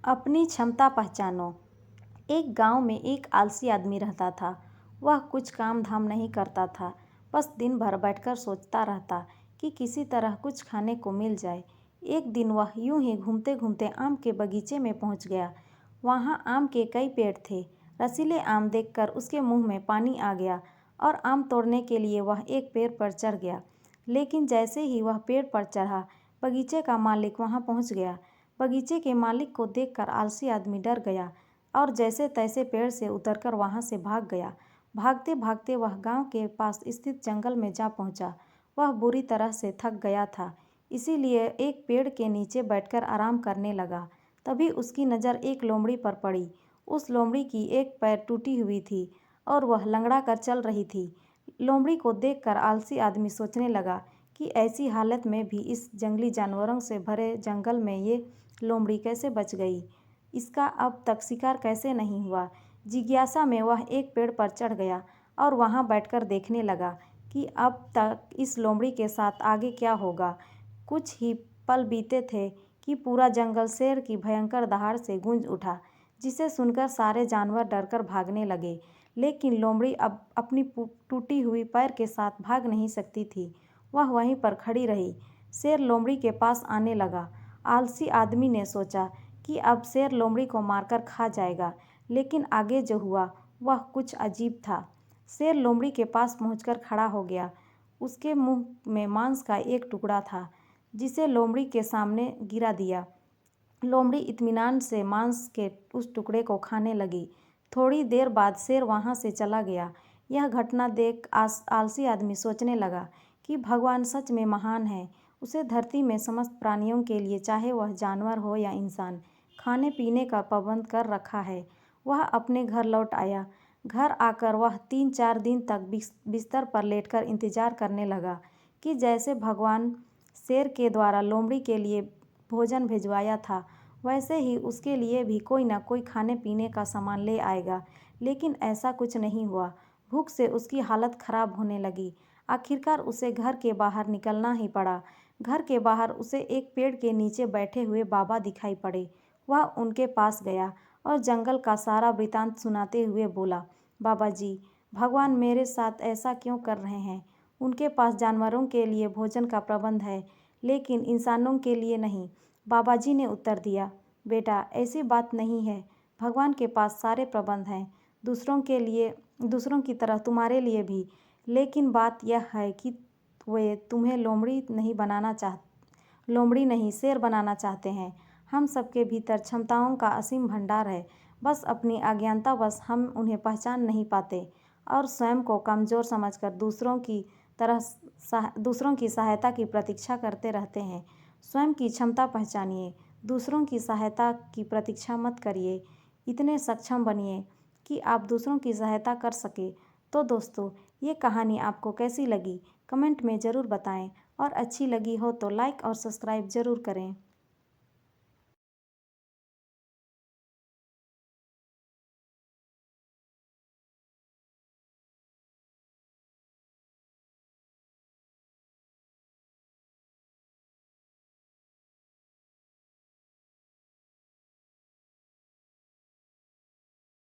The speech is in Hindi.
अपनी क्षमता पहचानो। एक गांव में एक आलसी आदमी रहता था। वह कुछ काम धाम नहीं करता था, बस दिन भर बैठकर सोचता रहता कि किसी तरह कुछ खाने को मिल जाए। एक दिन वह यूं ही घूमते घूमते आम के बगीचे में पहुंच गया। वहां आम के कई पेड़ थे। रसीले आम देखकर उसके मुंह में पानी आ गया और आम तोड़ने के लिए वह एक पेड़ पर चढ़ गया। लेकिन जैसे ही वह पेड़ पर चढ़ा, बगीचे का मालिक वहां पहुंच गया। बगीचे के मालिक को देखकर आलसी आदमी डर गया और जैसे तैसे पेड़ से उतरकर वहां से भाग गया। भागते भागते वह गांव के पास स्थित जंगल में जा पहुंचा। वह बुरी तरह से थक गया था, इसीलिए एक पेड़ के नीचे बैठकर आराम करने लगा। तभी उसकी नज़र एक लोमड़ी पर पड़ी। उस लोमड़ी की एक पैर टूटी हुई थी और वह लंगड़ा कर चल रही थी। लोमड़ी को देखकर आलसी आदमी सोचने लगा कि ऐसी हालत में भी इस जंगली जानवरों से भरे जंगल में ये लोमड़ी कैसे बच गई, इसका अब तक शिकार कैसे नहीं हुआ। जिज्ञासा में वह एक पेड़ पर चढ़ गया और वहां बैठकर देखने लगा कि अब तक इस लोमड़ी के साथ आगे क्या होगा। कुछ ही पल बीते थे कि पूरा जंगल शेर की भयंकर दहाड़ से गूंज उठा, जिसे सुनकर सारे जानवर डरकर भागने लगे। लेकिन लोमड़ी अब अपनी टूटी हुई पैर के साथ भाग नहीं सकती थी। वह वहीं पर खड़ी रही। शेर लोमड़ी के पास आने लगा। आलसी आदमी ने सोचा कि अब शेर लोमड़ी को मारकर खा जाएगा, लेकिन आगे जो हुआ वह कुछ अजीब था। शेर लोमड़ी के पास पहुंचकर खड़ा हो गया। उसके मुंह में मांस का एक टुकड़ा था, जिसे लोमड़ी के सामने गिरा दिया। लोमड़ी इत्मीनान से मांस के उस टुकड़े को खाने लगी। थोड़ी देर बाद शेर वहां से चला गया। यह घटना देख आलसी आदमी सोचने लगा कि भगवान सच में महान है। उसे धरती में समस्त प्राणियों के लिए, चाहे वह जानवर हो या इंसान, खाने पीने का प्रबंध कर रखा है। वह अपने घर लौट आया। घर आकर वह 3-4 दिन तक बिस्तर पर लेटकर इंतजार करने लगा कि जैसे भगवान शेर के द्वारा लोमड़ी के लिए भोजन भिजवाया था, वैसे ही उसके लिए भी कोई ना कोई खाने पीने का सामान ले आएगा। लेकिन ऐसा कुछ नहीं हुआ। भूख से उसकी हालत खराब होने लगी। आखिरकार उसे घर के बाहर निकलना ही पड़ा। घर के बाहर उसे एक पेड़ के नीचे बैठे हुए बाबा दिखाई पड़े। वह उनके पास गया और जंगल का सारा वृतांत सुनाते हुए बोला, बाबा जी, भगवान मेरे साथ ऐसा क्यों कर रहे हैं? उनके पास जानवरों के लिए भोजन का प्रबंध है, लेकिन इंसानों के लिए नहीं। बाबा जी ने उत्तर दिया, बेटा, ऐसी बात नहीं है। भगवान के पास सारे प्रबंध हैं, दूसरों के लिए, दूसरों की तरह तुम्हारे लिए भी। लेकिन बात यह है कि वे तुम्हें लोमड़ी नहीं शेर बनाना चाहते हैं। हम सबके भीतर क्षमताओं का असीम भंडार है, बस अपनी अज्ञानतावश हम उन्हें पहचान नहीं पाते और स्वयं को कमज़ोर समझकर दूसरों की सहायता की प्रतीक्षा करते रहते हैं। स्वयं की क्षमता पहचानिए, दूसरों की सहायता की प्रतीक्षा मत करिए। इतने सक्षम बनिए कि आप दूसरों की सहायता कर सके। तो दोस्तों, ये कहानी आपको कैसी लगी, कमेंट में ज़रूर बताएं और अच्छी लगी हो तो लाइक और सब्सक्राइब ज़रूर करें।